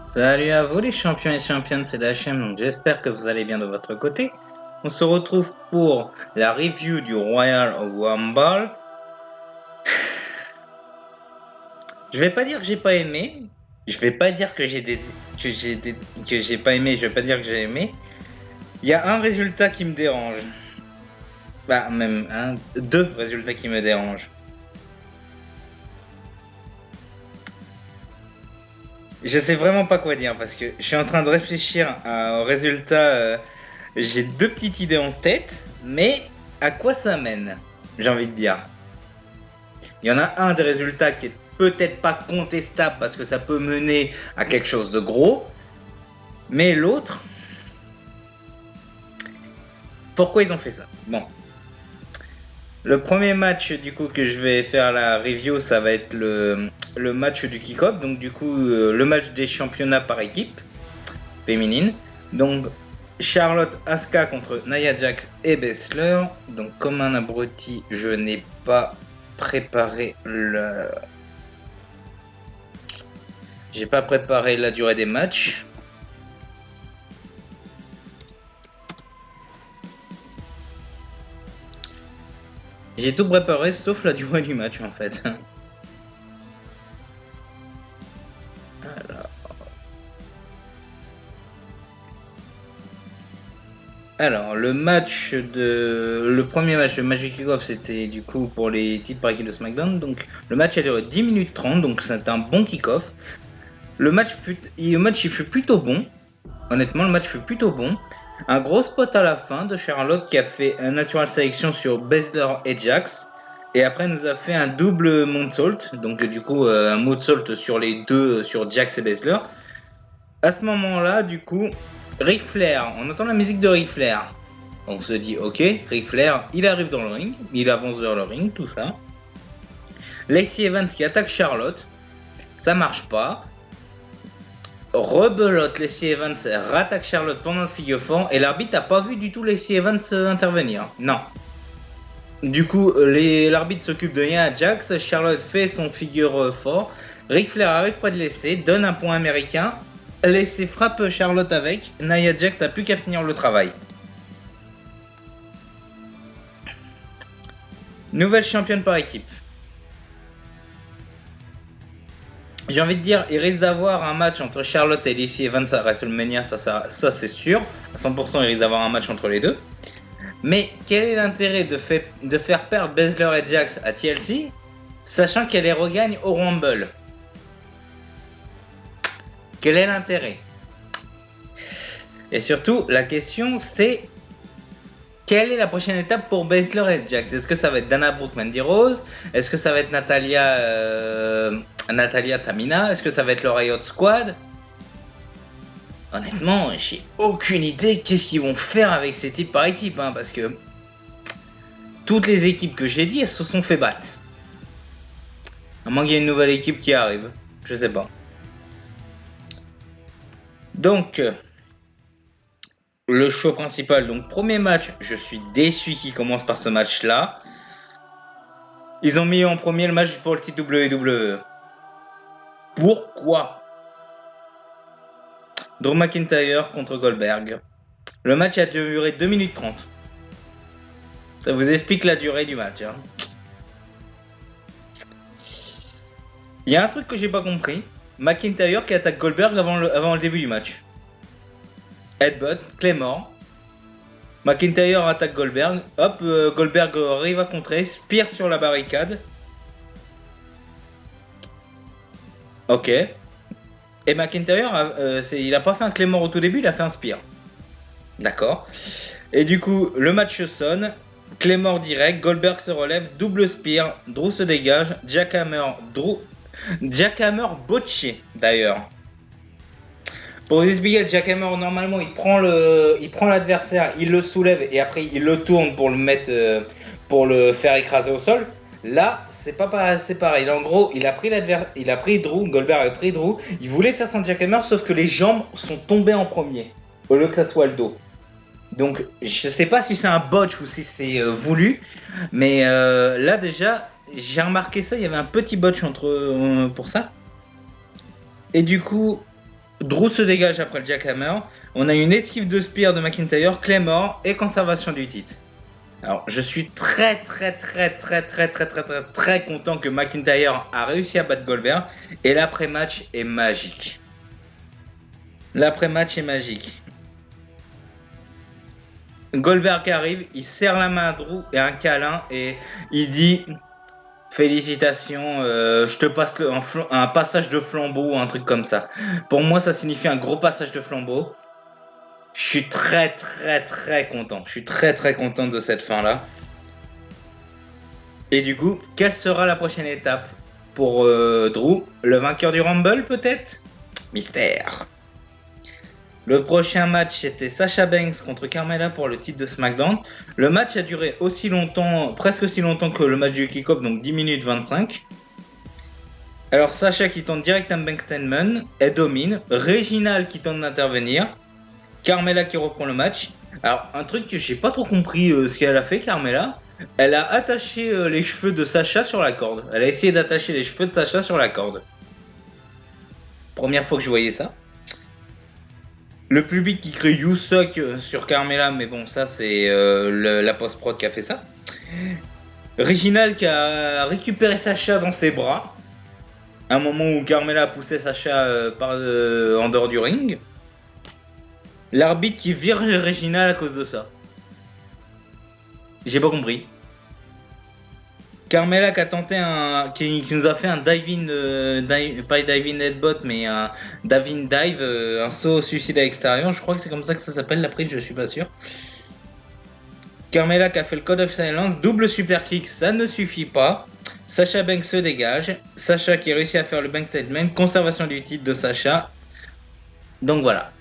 Salut à vous les champions et championnes, c'est la chaîne, donc j'espère que vous allez bien de votre côté. On se retrouve pour la review du Royal Rumble. Je vais pas dire que j'ai pas aimé, je vais pas dire que j'ai pas aimé, je vais pas dire que j'ai aimé. Il y a un résultat qui me dérange. Bah même deux résultats qui me dérangent. Je sais vraiment pas quoi dire parce que je suis en train de réfléchir au résultat. J'ai deux petites idées en tête, mais à quoi ça mène? J'ai envie de dire. Il y en a un des résultats qui est peut-être pas contestable parce que ça peut mener à quelque chose de gros, mais l'autre, pourquoi ils ont fait ça? Bon. Le premier match du coup que je vais faire la review, ça va être le match du kick-off, donc du coup le match des championnats par équipe féminine. Donc Charlotte Asuka contre Nia Jax et Baszler. Donc comme un abruti, je n'ai pas préparé J'ai pas préparé la durée des matchs. J'ai tout préparé sauf la durée du match en fait. Alors, le premier match, le match du kick-off, c'était du coup pour les titres par équipe de SmackDown. Donc, le match a duré 10 minutes 30, donc c'est un bon kick-off. Le match il fut plutôt bon. Honnêtement, le match fut plutôt bon. Un gros spot à la fin de Charlotte qui a fait un natural sélection sur Baszler et Jax. Et après, nous a fait un double moonsault. Donc, du coup, un moonsault sur les deux, sur Jax et Baszler. À ce moment-là, du coup, Ric Flair, on entend la musique de Ric Flair. On se dit, ok, Ric Flair, il arrive dans le ring, il avance vers le ring, tout ça. Lacey Evans qui attaque Charlotte, ça marche pas. Rebelote Lacey Evans, rattaque Charlotte pendant le figure 4 et l'arbitre n'a pas vu du tout Lacey Evans intervenir. Non. Du coup, l'arbitre s'occupe de Nia Jax, Charlotte fait son figure 4, Ric Flair arrive près de Lacey, donne un point américain, Lacey frappe Charlotte avec, Nia Jax n'a plus qu'à finir le travail. Nouvelle championne par équipe. J'ai envie de dire, il risque d'avoir un match entre Charlotte et Lacey Evans à WrestleMania, ça c'est sûr. À 100%, il risque d'avoir un match entre les deux. Mais quel est l'intérêt de faire perdre Baszler et Jax à TLC, sachant qu'elle les regagne au Rumble? Quel est l'intérêt? Et surtout, la question c'est, quelle est la prochaine étape pour Baszler et Jax? Est-ce que ça va être Dana Brooke, Mandy Rose? Est-ce que ça va être Natalia Tamina? Est-ce que ça va être le Riot Squad? Honnêtement, j'ai aucune idée qu'est-ce qu'ils vont faire avec ces types par équipe, hein, parce que toutes les équipes que j'ai dit, elles se sont fait battre. À moins qu'il y ait une nouvelle équipe qui arrive, je sais pas. Donc, le show principal, donc premier match, je suis déçu qu'il commence par ce match-là. Ils ont mis en premier le match pour le titre WWE. Pourquoi? Drew McIntyre contre Goldberg. Le match a duré 2 minutes 30. Ça vous explique la durée du match. Hein. Il y a un truc que j'ai pas compris. McIntyre qui attaque Goldberg avant le début du match. Headbutt, Claymore. McIntyre attaque Goldberg. Hop, Goldberg arrive à contrer. Spear sur la barricade. Ok. Et McIntyre, il a pas fait un Claymore au tout début, il a fait un Spear. D'accord. Et du coup, le match sonne. Claymore direct, Goldberg se relève, double Spear, Drew se dégage, Jackhammer botché d'ailleurs. Pour vous expliquer, le Jackhammer normalement il prend l'adversaire, il le soulève et après il le tourne pour le mettre, pour le faire écraser au sol. Là, c'est pareil. En gros, il a pris Drew, Goldberg a pris Drew, il voulait faire son Jackhammer sauf que les jambes sont tombées en premier au lieu que ça soit le dos. Donc, je sais pas si c'est un botch ou si c'est voulu, mais là déjà, j'ai remarqué ça, il y avait un petit botch pour ça. Et du coup, Drew se dégage après le Jackhammer. On a une esquive de Spear de McIntyre, Claymore et conservation du titre. Alors, je suis très content que McIntyre a réussi à battre Goldberg. Et l'après-match est magique. L'après-match est magique. Goldberg arrive, il serre la main à Drew et un câlin et il dit félicitations, je te passe un passage de flambeau ou un truc comme ça. Pour moi, ça signifie un gros passage de flambeau. Je suis très content. Je suis très content de cette fin-là. Et du coup, quelle sera la prochaine étape pour Drew? Le vainqueur du Rumble peut-être? Mystère. Le prochain match, c'était Sasha Banks contre Carmella pour le titre de SmackDown. Le match a duré aussi longtemps, presque aussi longtemps que le match du kick-off, donc 10 minutes 25. Alors Sasha qui tente direct un Bankstatement, elle domine. Reginald qui tente d'intervenir. Carmella qui reprend le match. Alors un truc que j'ai pas trop compris ce qu'elle a fait, Carmella. Elle a attaché les cheveux de Sasha sur la corde. Elle a essayé d'attacher les cheveux de Sasha sur la corde. Première fois que je voyais ça. Le public qui crie You suck sur Carmella, mais bon, ça c'est la post-prod qui a fait ça. Reginald qui a récupéré Sasha dans ses bras. À un moment où Carmella a poussé Sasha en dehors du ring. L'arbitre qui vire Reginald à cause de ça. J'ai pas compris. Carmella qui a tenté qui nous a fait un pas dive-in headbutt, mais un dive-in dive, un saut suicide à l'extérieur. Je crois que c'est comme ça que ça s'appelle la prise, je suis pas sûr. Carmella qui a fait le Code of Silence, double super kick, ça ne suffit pas. Sasha Banks se dégage. Sasha qui réussit à faire le bank statement, conservation du titre de Sasha. Donc voilà.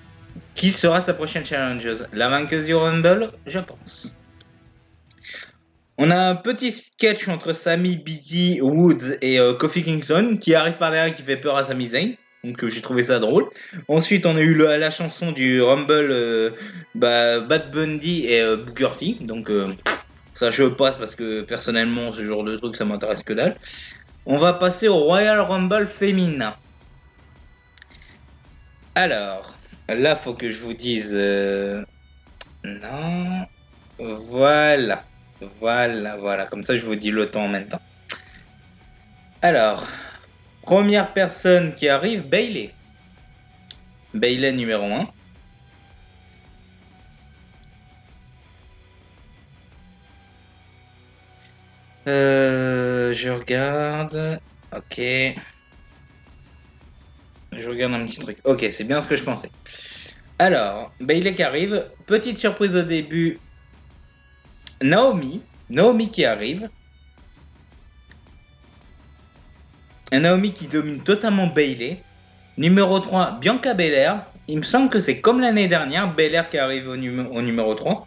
Qui sera sa prochaine challengeuse? La vainqueuse du Rumble, je pense. On a un petit sketch entre Sami, Biggie, Woods et Kofi Kingston qui arrive par derrière qui fait peur à Sami Zayn. Donc j'ai trouvé ça drôle. Ensuite on a eu la chanson du Rumble Bad Bundy et Booker T. Donc ça je passe parce que personnellement ce genre de truc ça m'intéresse que dalle. On va passer au Royal Rumble féminin. Alors là faut que je vous dise non. Voilà, comme ça je vous dis le temps en même temps. Alors, première personne qui arrive, Bayley. Bayley numéro 1. Je regarde. Ok. Je regarde un petit truc. Ok, c'est bien ce que je pensais. Alors, Bayley qui arrive. Petite surprise au début. Naomi qui arrive. Un Naomi qui domine totalement Bayley. Numéro 3, Bianca Belair. Il me semble que c'est comme l'année dernière, Belair qui arrive au numéro 3.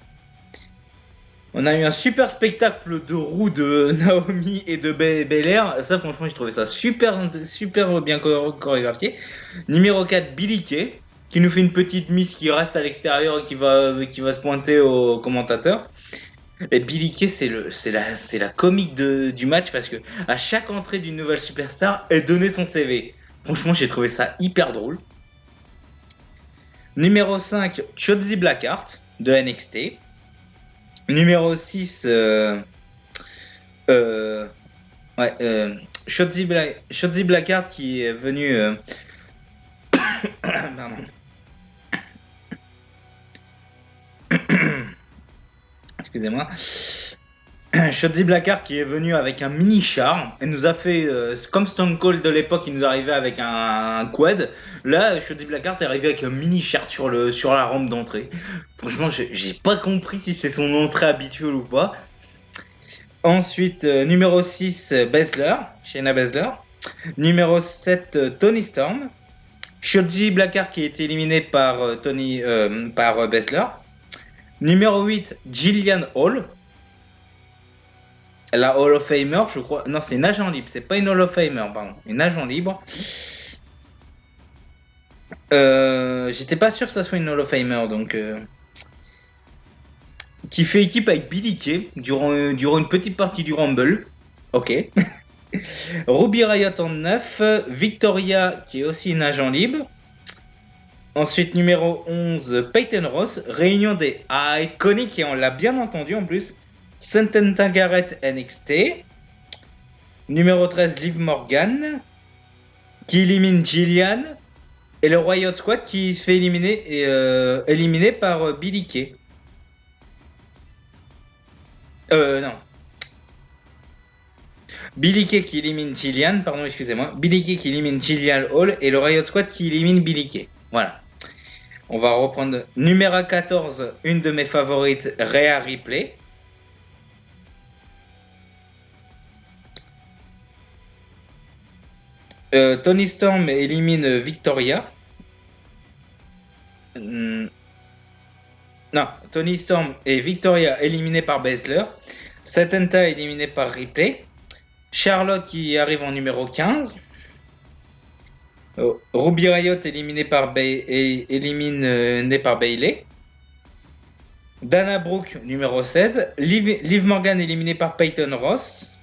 On a eu un super spectacle de roues de Naomi et de Belair. Ça, franchement, j'ai trouvé ça super bien chorégraphié. Numéro 4, Billie Kay, qui nous fait une petite miss qui reste à l'extérieur et qui va se pointer au commentateur. Et Billie Kay, c'est la comique du match parce que à chaque entrée d'une nouvelle superstar, elle donnait son CV. Franchement, j'ai trouvé ça hyper drôle. Numéro 5, Shotzi Blackheart de NXT. Numéro 6, Shotzi Blackheart qui est venu... Pardon. Excusez-moi. Shotzi Blackheart qui est venu avec un mini char et nous a fait comme Stone Cold de l'époque, il nous arrivait avec un quad. Là, Shotzi Blackheart est arrivé avec un mini char sur la rampe d'entrée. Franchement, j'ai pas compris si c'est son entrée habituelle ou pas. Ensuite, numéro 6, Shayna Baszler. Numéro 7, Toni Storm. Shotzi Blackheart qui a été éliminé par Baszler. Numéro 8, Jillian Hall. La Hall of Famer, je crois. Non, c'est une agent libre. C'est pas une Hall of Famer, pardon. Une agent libre. J'étais pas sûr que ça soit une Hall of Famer, donc... Qui fait équipe avec Billie Kay durant une petite partie du Rumble. Ok. Ruby Riott en 9. Victoria, qui est aussi une agent libre. Ensuite, numéro 11, Peyton Ross, réunion des iconiques, et on l'a bien entendu en plus. Santana Garrett NXT. Numéro 13, Liv Morgan, qui élimine Jillian. Et le Riot Squad qui se fait éliminé par Billie Kay. Non. Billie Kay qui élimine Jillian, pardon, excusez-moi. Billie Kay qui élimine Jillian Hall et le Riot Squad qui élimine Billie Kay. Voilà. On va reprendre numéro 14, une de mes favorites, Rhea Ripley. Tony Storm élimine Victoria. Non, Tony Storm et Victoria éliminés par Baszler. Satanta éliminé par Ripley. Charlotte qui arrive en numéro 15. Ruby Riott éliminé par Bayley. Dana Brooke numéro 16. Liv Morgan éliminé par Peyton Ross.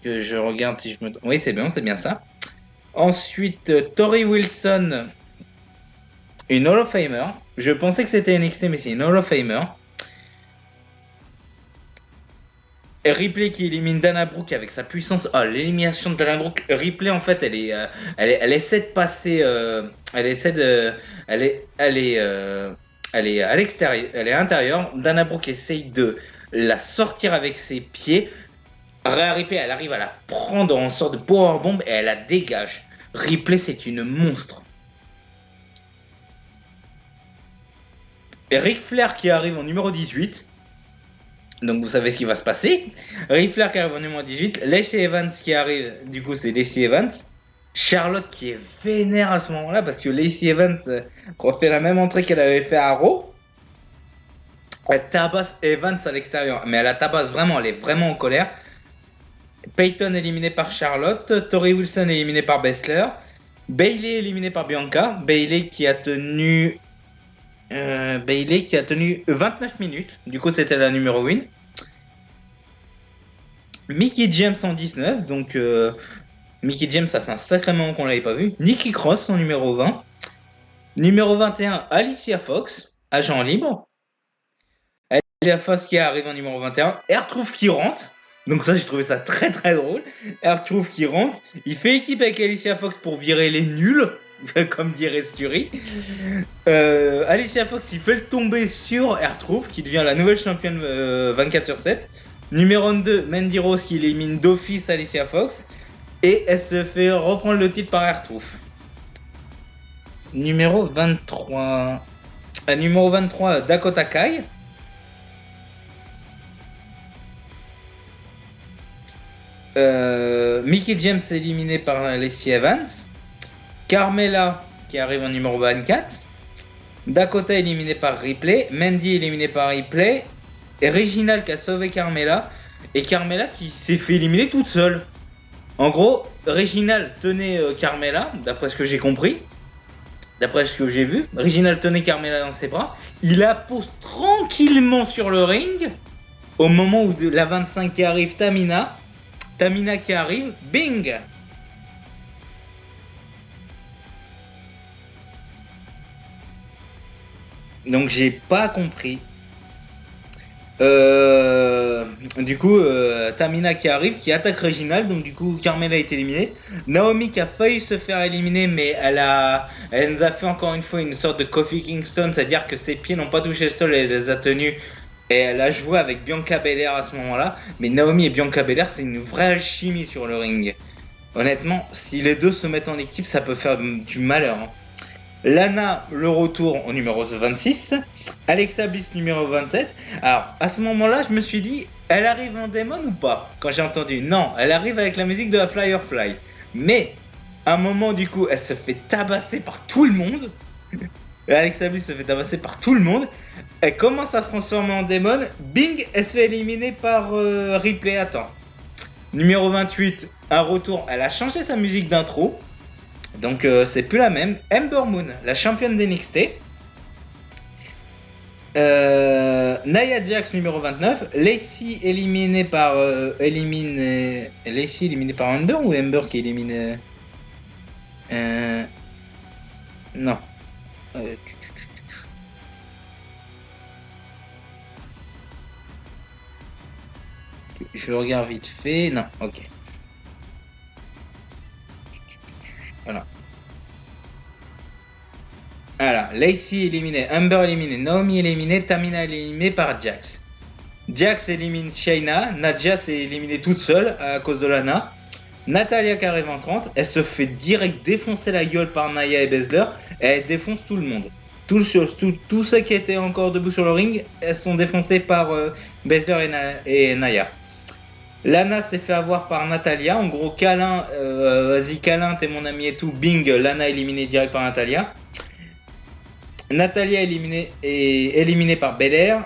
Que je regarde si je me... Oui, c'est bien ça. Ensuite, Tori Wilson, une Hall of Famer. Je pensais que c'était NXT, mais c'est une Hall of Famer. Et Ripley qui élimine Dana Brooke avec sa puissance. Ah, l'élimination de Dana Brooke. Ripley, en fait, elle essaie de passer. Elle est à l'extérieur. Elle est à l'intérieur. Dana Brooke essaye de la sortir avec ses pieds. Rhea Ripley, elle arrive à la prendre en sorte de powerbomb et elle la dégage. Ripley, c'est une monstre. Et Ric Flair qui arrive en numéro 18. Donc vous savez ce qui va se passer. Ric Flair qui arrive en numéro 18. Lacey Evans qui arrive, du coup c'est Lacey Evans. Charlotte qui est vénère à ce moment-là parce que Lacey Evans refait la même entrée qu'elle avait fait à Raw. Elle tabasse Evans à l'extérieur. Mais elle la tabasse vraiment, elle est vraiment en colère. Peyton éliminé par Charlotte. Tori Wilson éliminé par Baszler. Bayley éliminé par Bianca. Bayley qui a tenu 29 minutes. Du coup, c'était la numéro 1. Mickey James en 19. Donc, Mickey James, ça fait un sacré moment qu'on l'avait pas vu. Nikki Cross en numéro 20. Numéro 21, Alicia Fox, agent libre. Alicia Fox qui arrive en numéro 21. R-Truth qui rentre. Donc ça, j'ai trouvé ça très très drôle. R-Truth qui rentre. Il fait équipe avec Alicia Fox pour virer les nuls. Comme dirait Sturi. Alicia Fox, il fait le tomber sur R-Truth, qui devient la nouvelle championne 24/7. Numéro 2, Mandy Rose qui élimine d'office Alicia Fox. Et elle se fait reprendre le titre par R-Truth. Numéro 23, Dakota Kai. Mickey James éliminé par Lacey Evans. Carmella qui arrive en numéro 24. Dakota éliminé par Ripley. Mandy éliminé par Ripley. Et Reginald qui a sauvé Carmella. Et Carmella qui s'est fait éliminer toute seule. En gros, Reginald tenait Carmella, d'après ce que j'ai compris. D'après ce que j'ai vu. Reginald tenait Carmella dans ses bras. Il la pose tranquillement sur le ring. Au moment où la 25 qui arrive, Tamina qui arrive, bing! Donc j'ai pas compris. Du coup, Tamina qui arrive, qui attaque Reginald, donc du coup Carmella est éliminée. Naomi qui a failli se faire éliminer, mais elle nous a fait encore une fois une sorte de Kofi Kingston, c'est-à-dire que ses pieds n'ont pas touché le sol et elle les a tenus. Et elle a joué avec Bianca Belair à ce moment-là. Mais Naomi et Bianca Belair, c'est une vraie alchimie sur le ring. Honnêtement, si les deux se mettent en équipe, ça peut faire du malheur. Hein. Lana, le retour au numéro 26. Alexa Bliss, numéro 27. Alors, à ce moment-là, je me suis dit, elle arrive en démon ou pas? Quand j'ai entendu, non, elle arrive avec la musique de la Firefly. Mais, à un moment, du coup, elle se fait tabasser par tout le monde. Alexa Bliss se fait tabasser par tout le monde. Elle commence à se transformer en démon. Bing, elle se fait éliminer par Ripley. Attends. Numéro 28, un retour. Elle a changé sa musique d'intro. Donc c'est plus la même. Ember Moon, la championne d'NXT. Nia Jax numéro 29. Lacey éliminée par Lacey éliminée par Ember ou Ember qui élimine Non. Je regarde vite fait. Non, ok. Voilà. Alors, Lacey éliminée, Amber éliminée, Naomi éliminée, Tamina éliminée par Jax. Jax élimine Shayna, Nadia s'est éliminée toute seule à cause de Lana. Natalia qui arrive en 30, elle se fait direct défoncer la gueule par Nia et Baszler, et elle défonce tout le monde. Tous ceux qui étaient encore debout sur le ring, elles sont défoncées par Baszler et Nia. Lana s'est fait avoir par Natalia, en gros câlin, vas-y câlin, t'es mon ami et tout, bing, Lana éliminée direct par Natalia. Natalia éliminée par Belair.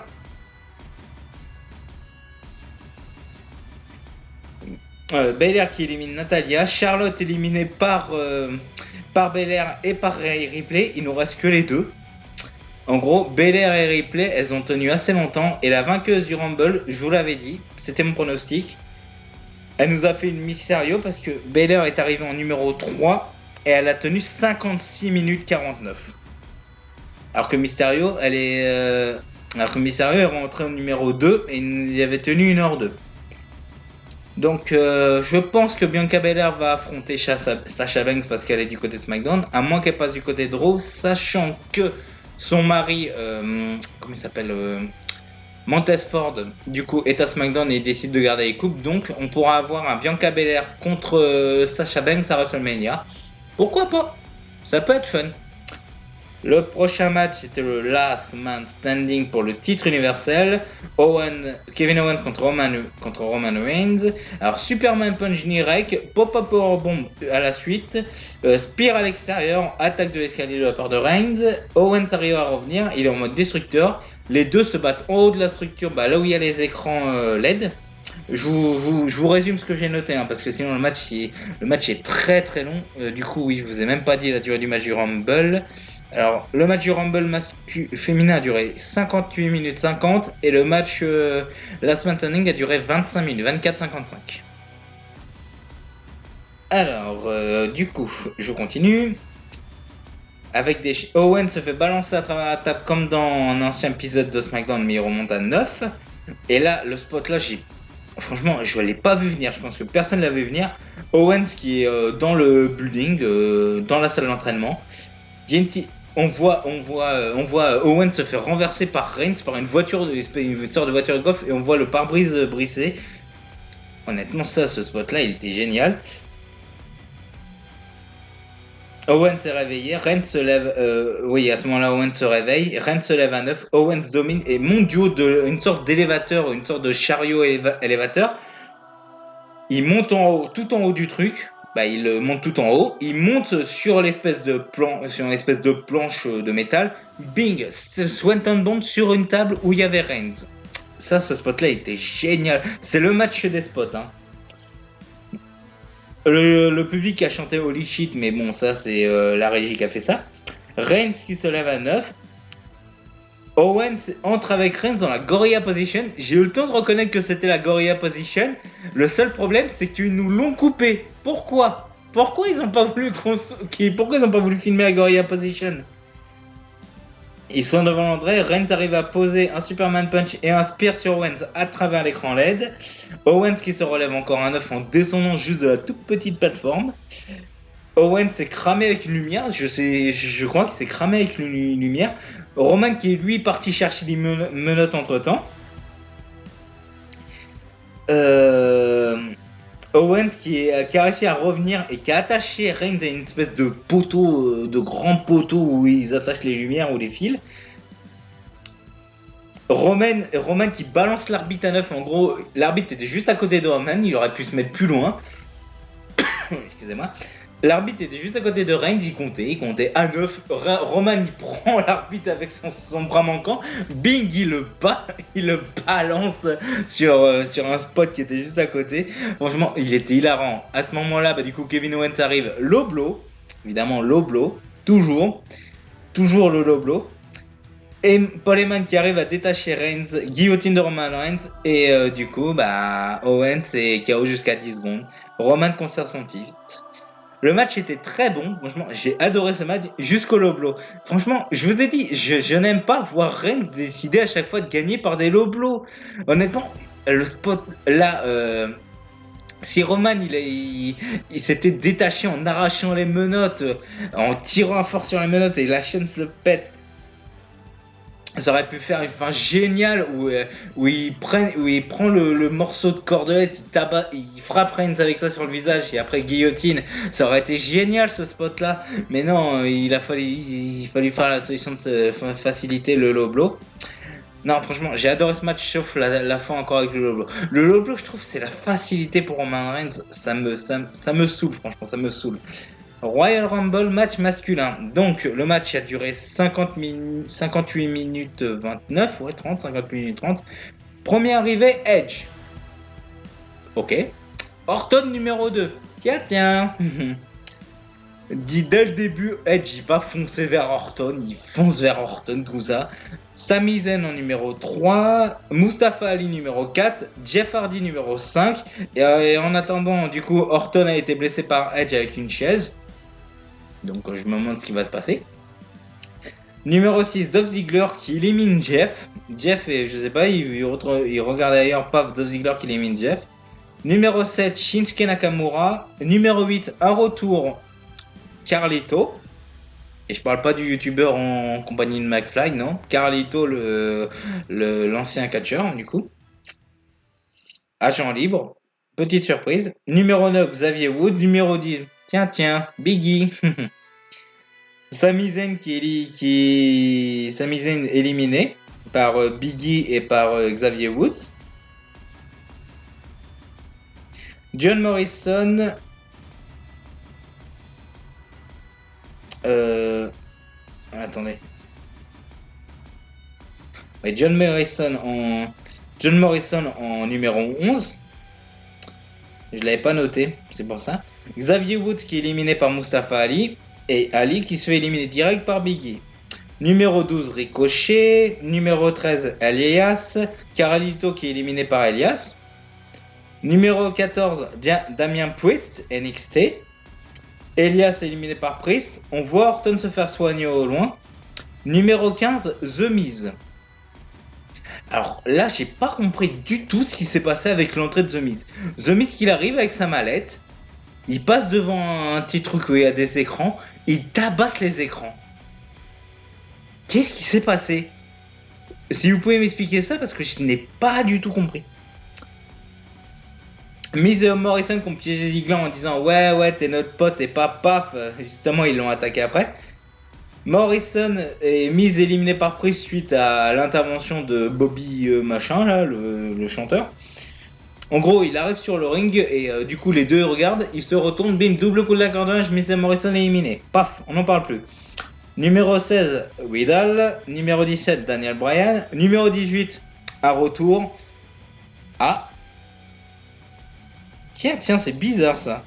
Belair qui élimine Natalia. Charlotte éliminée par Belair et par Ripley. Il nous reste que les deux. En gros, Belair et Ripley, elles ont tenu assez longtemps. Et la vainqueuse du Rumble, je vous l'avais dit, c'était mon pronostic. Elle nous a fait une Mysterio parce que Belair est arrivée en numéro 3 et elle a tenu 56 minutes 49. Alors que Mysterio, est rentré au numéro 2 et il avait tenu 1h02. Donc je pense que Bianca Belair va affronter Sasha Banks parce qu'elle est du côté de SmackDown, à moins qu'elle passe du côté de Raw, sachant que son mari, comment il s'appelle, Montez Ford, du coup est à SmackDown et décide de garder les coupes, donc on pourra avoir un Bianca Belair contre Sasha Banks à WrestleMania. Pourquoi pas? Ça peut être fun. Le prochain match, c'était le Last Man Standing pour le titre universel. Kevin Owens contre Roman Reigns. Alors, Superman Punch Nirek, Pop-Up Powerbomb à la suite. Spear à l'extérieur, attaque de l'escalier de la part de Reigns. Owens arrive à revenir, il est en mode destructeur. Les deux se battent en haut de la structure, là où il y a les écrans LED. Je vous résume ce que j'ai noté, parce que sinon le match est très très long. Du coup, oui, je vous ai même pas dit la durée du match du Rumble. Alors, le match du Rumble féminin a duré 58 minutes 50 et le match Last Man Standing a duré 25 minutes, 24-55. Alors, du coup, je continue. Avec Owen se fait balancer à travers la table comme dans un ancien épisode de SmackDown, mais il remonte à 9. Et là, le spot là, franchement, je ne l'ai pas vu venir. Je pense que personne ne l'a vu venir. Owens qui est dans le building, dans la salle d'entraînement. On voit Owen se faire renverser par Reigns, par une sorte de voiture de golf, et on voit le pare-brise brisé. Honnêtement, ce spot-là, il était génial. Owen s'est réveillé, Reigns se lève, à ce moment-là, Owen se réveille, Reigns se lève à 9, Owens domine et monte du haut une sorte d'élévateur, une sorte de chariot élévateur. Il monte tout en haut du truc. Il monte tout en haut, il monte sur l'espèce de planche de métal, bing, Swanton Bomb sur une table où il y avait Reigns. Ça, ce spot-là était génial. C'est le match des spots. Le public a chanté Holy shit, mais bon, ça c'est la régie qui a fait ça. Reigns qui se lève à 9. Owens entre avec Reigns dans la Gorilla Position. J'ai eu le temps de reconnaître que c'était la Gorilla Position. Le seul problème, c'est qu'ils nous l'ont coupé. Pourquoi ils n'ont pas voulu filmer la Gorilla Position? Ils sont devant l'entrée. Reigns arrive à poser un Superman Punch et un Spear sur Owens à travers l'écran LED. Owens qui se relève encore à 9 en descendant juste de la toute petite plateforme. Owens s'est cramé avec une lumière, je crois qu'il s'est cramé avec une lumière. Roman qui est lui parti chercher des menottes entre temps. Owens qui a réussi à revenir et qui a attaché Reigns à une espèce de poteau, de grand poteau où ils attachent les lumières ou les fils. Roman qui balance l'arbitre à 9. En gros, l'arbitre était juste à côté de Roman, il aurait pu se mettre plus loin. Excusez-moi. L'arbitre était juste à côté de Reigns, il comptait à 9. Roman il prend l'arbitre avec son bras manquant, bing, il le balance sur un spot qui était juste à côté. Franchement, il était hilarant. À ce moment-là, du coup, Kevin Owens arrive, low blow, évidemment low blow, toujours le low blow. Et Paul Heyman qui arrive à détacher Reigns, guillotine de Roman Reigns, et du coup, Owens est KO jusqu'à 10 secondes. Roman conserve son titre. Le match était très bon, franchement, j'ai adoré ce match jusqu'au low blow. Franchement, je vous ai dit, je n'aime pas voir Reigns décider à chaque fois de gagner par des low blows. Honnêtement, le spot là, si Roman il s'était détaché en arrachant les menottes, en tirant à force sur les menottes et la chaîne se pète, ça aurait pu faire une fin géniale où il prend le morceau de cordelette, il frappe Reigns avec ça sur le visage et après guillotine. Ça aurait été génial ce spot là, mais non, il fallu faire la solution de faciliter le low blow. Non, franchement, j'ai adoré ce match sauf la fin encore avec le low blow. Le low blow, je trouve, c'est la facilité pour Roman Reigns. Ça me saoule, franchement, ça me saoule. Royal Rumble match masculin. Donc le match a duré 58 minutes 29, ouais 30, 58 minutes 30. Premier arrivé, Edge. Ok. Orton numéro 2. Tiens. Dit dès le début, Edge il va foncer vers Orton, il fonce vers Orton, tout ça. Sami Zayn en numéro 3, Mustafa Ali numéro 4, Jeff Hardy numéro 5. Et en attendant, du coup, Orton a été blessé par Edge avec une chaise. Donc je me demande ce qui va se passer. Numéro 6, Dolph Ziggler qui élimine Jeff. Jeff, je sais pas, il regarde ailleurs, paf, Dolph Ziggler qui élimine Jeff. Numéro 7, Shinsuke Nakamura. Numéro 8, un retour, Carlito. Et je parle pas du youtubeur en compagnie de McFly, non. Carlito, l'ancien catcheur, du coup. Agent libre. Petite surprise. Numéro 9, Xavier Woods. Numéro 10, tiens, Biggie. Sami Zayn Sami Zayn éliminé par Biggie et par Xavier Woods. John Morrison. Attendez. Ouais, John Morrison en numéro 11. Je l'avais pas noté, c'est pour ça. Xavier Woods qui est éliminé par Mustafa Ali. Et Ali qui se fait éliminer direct par Biggie. Numéro 12, Ricochet. Numéro 13, Elias. Carlito qui est éliminé par Elias. Numéro 14, Damien Priest, NXT. Elias éliminé par Priest. On voit Orton se faire soigner au loin. Numéro 15, The Miz. Alors là, j'ai pas compris du tout ce qui s'est passé avec l'entrée de The Miz. The Miz qui arrive avec sa mallette. Il passe devant un petit truc où il y a des écrans. Il tabasse les écrans. Qu'est-ce qui s'est passé? Si vous pouvez m'expliquer ça, parce que je n'ai pas du tout compris. Miz et Morrison qui ont piégé Ziggler en disant ouais t'es notre pote et pas paf. Justement ils l'ont attaqué après. Morrison et Miz éliminés par Priest suite à l'intervention de Bobby machin là, le chanteur. En gros, il arrive sur le ring et du coup les deux regardent, ils se retournent, bim, double coup de l'accordage, Miz et Morrison éliminé. Paf, on n'en parle plus. Numéro 16, Vidal. Numéro 17, Daniel Bryan. Numéro 18, à retour. Ah. Tiens, c'est bizarre ça.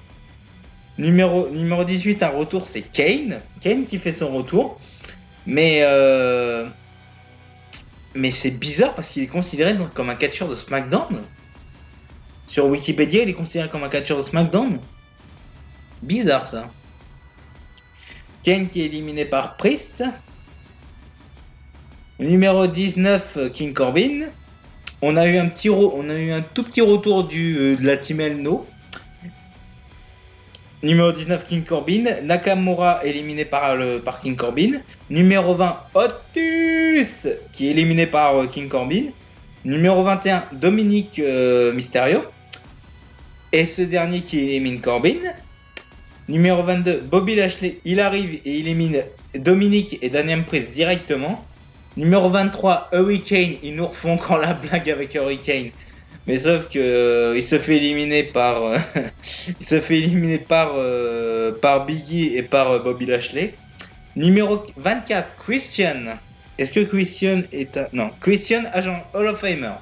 Numéro 18 à retour, c'est Kane. Kane qui fait son retour. Mais c'est bizarre parce qu'il est considéré comme un catcheur de SmackDown. Sur Wikipédia, il est considéré comme un catcheur de SmackDown. Bizarre ça. Kane qui est éliminé par Priest. Numéro 19, King Corbin. On a eu un tout petit retour de la Team Elno. Numéro 19, King Corbin. Nakamura éliminé par King Corbin. Numéro 20, Otis qui est éliminé par King Corbin. Numéro 21, Dominic Mysterio. Et ce dernier qui élimine Corbin. Numéro 22, Bobby Lashley. Il arrive et élimine Dominic et Damian Priest directement. Numéro 23, Hurricane. Ils nous refont encore la blague avec Hurricane. Mais sauf que il se fait éliminer par par Biggie et par Bobby Lashley. Numéro 24, Christian. Est-ce que Christian est un... Non, Christian, agent Hall of Famer.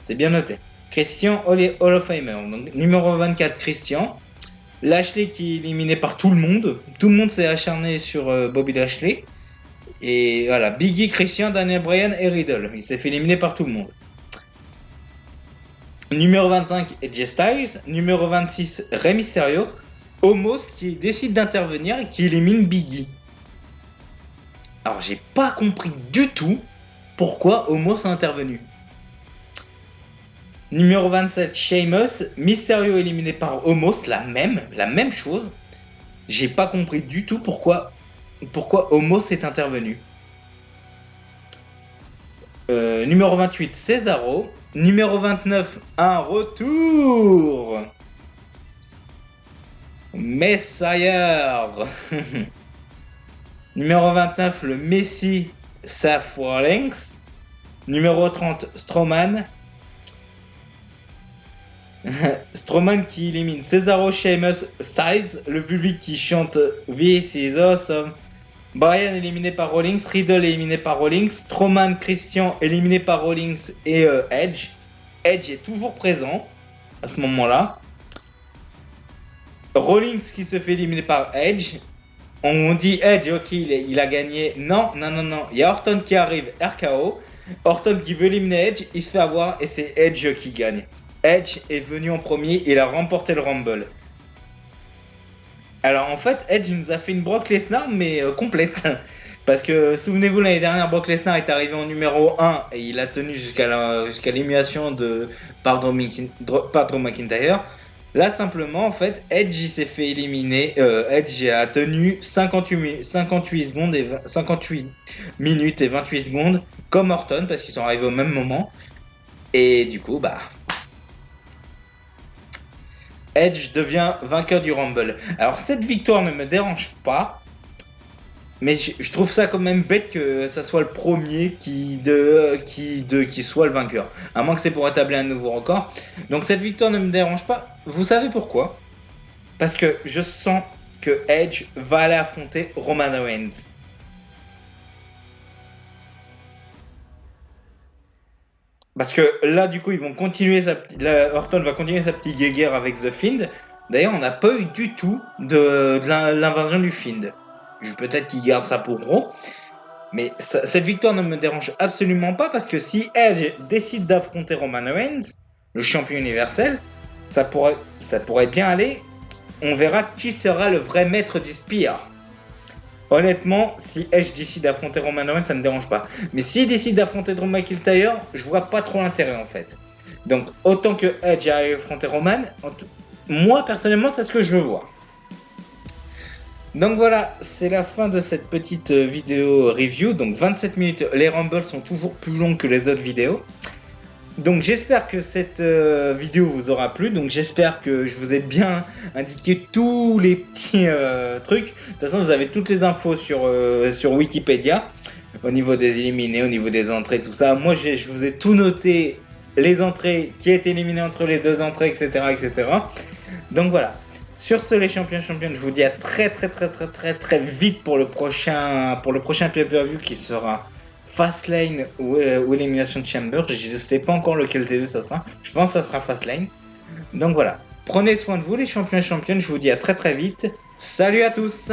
C'est bien noté. Christian Hall of Famer. Donc numéro 24, Christian. Lashley qui est éliminé par tout le monde. Tout le monde s'est acharné sur Bobby Lashley. Et voilà, Biggie, Christian, Daniel Bryan et Riddle. Il s'est fait éliminer par tout le monde. Numéro 25, AJ Styles. Numéro 26, Rey Mysterio. Omos qui décide d'intervenir et qui élimine Biggie. Alors j'ai pas compris du tout pourquoi Omos a intervenu. Numéro 27, Sheamus, Mysterio éliminé par Omos, la même chose. J'ai pas compris du tout pourquoi Omos est intervenu. Numéro 28, Cesaro. Numéro 29, un retour. Messiah. Numéro 29, le Messi, Seth Rollins. Numéro 30, Strowman. Strowman qui élimine Cesaro, Sheamus, Styles. Le public qui chante This is awesome. Bryan éliminé par Rollins, Riddle éliminé par Rollins, Strowman, Christian éliminé par Rollins et Edge. Edge est toujours présent à ce moment-là. Rollins qui se fait éliminer par Edge. On dit Edge, ok, il a gagné. Non. Il y a Orton qui arrive, RKO. Orton qui veut éliminer Edge, il se fait avoir et c'est Edge qui gagne. Edge est venu en premier, il a remporté le Rumble. Alors en fait, Edge nous a fait une Brock Lesnar, mais complète. Parce que souvenez-vous, l'année dernière, Brock Lesnar est arrivé en numéro 1 et il a tenu jusqu'à l'élimination de par Drew McIntyre. Là, simplement, en fait, Edge s'est fait éliminer. Edge a tenu 58 secondes et 58 minutes et 28 secondes, comme Orton, parce qu'ils sont arrivés au même moment. Et du coup, Edge devient vainqueur du Rumble. Alors cette victoire ne me dérange pas, mais je trouve ça quand même bête que ça soit le premier qui soit le vainqueur. À moins que c'est pour établir un nouveau record. Donc cette victoire ne me dérange pas. Vous savez pourquoi? Parce que je sens que Edge va aller affronter Roman Reigns. Parce que là, du coup, ils vont continuer Orton va continuer sa petite guéguerre avec The Fiend. D'ailleurs, on n'a pas eu du tout de l'invasion du Fiend. Peut-être qu'il garde ça pour Raw. Mais cette victoire ne me dérange absolument pas parce que si Edge décide d'affronter Roman Reigns, le champion universel, ça pourrait bien aller. On verra qui sera le vrai maître du Spear. Honnêtement, si Edge décide d'affronter Roman Reigns, ça me dérange pas. Mais s'il décide d'affronter Drew McIntyre, je vois pas trop l'intérêt en fait. Donc autant que Edge aille affronter Roman, moi personnellement, c'est ce que je veux voir. Donc voilà, c'est la fin de cette petite vidéo review. Donc 27 minutes, les Rumbles sont toujours plus longs que les autres vidéos. Donc j'espère que cette vidéo vous aura plu. Donc j'espère que je vous ai bien indiqué tous les petits trucs. De toute façon, vous avez toutes les infos sur Wikipédia. Au niveau des éliminés, au niveau des entrées, tout ça. Moi, je vous ai tout noté. Les entrées, qui a été éliminé entre les deux entrées, etc. etc. Donc voilà. Sur ce, les champions, je vous dis à très vite pour le prochain pay-per-view qui sera Fastlane ou Elimination Chamber. Je ne sais pas encore lequel des deux ça sera. Je pense que ça sera Fastlane. Donc voilà. Prenez soin de vous les champions. Je vous dis à très vite. Salut à tous.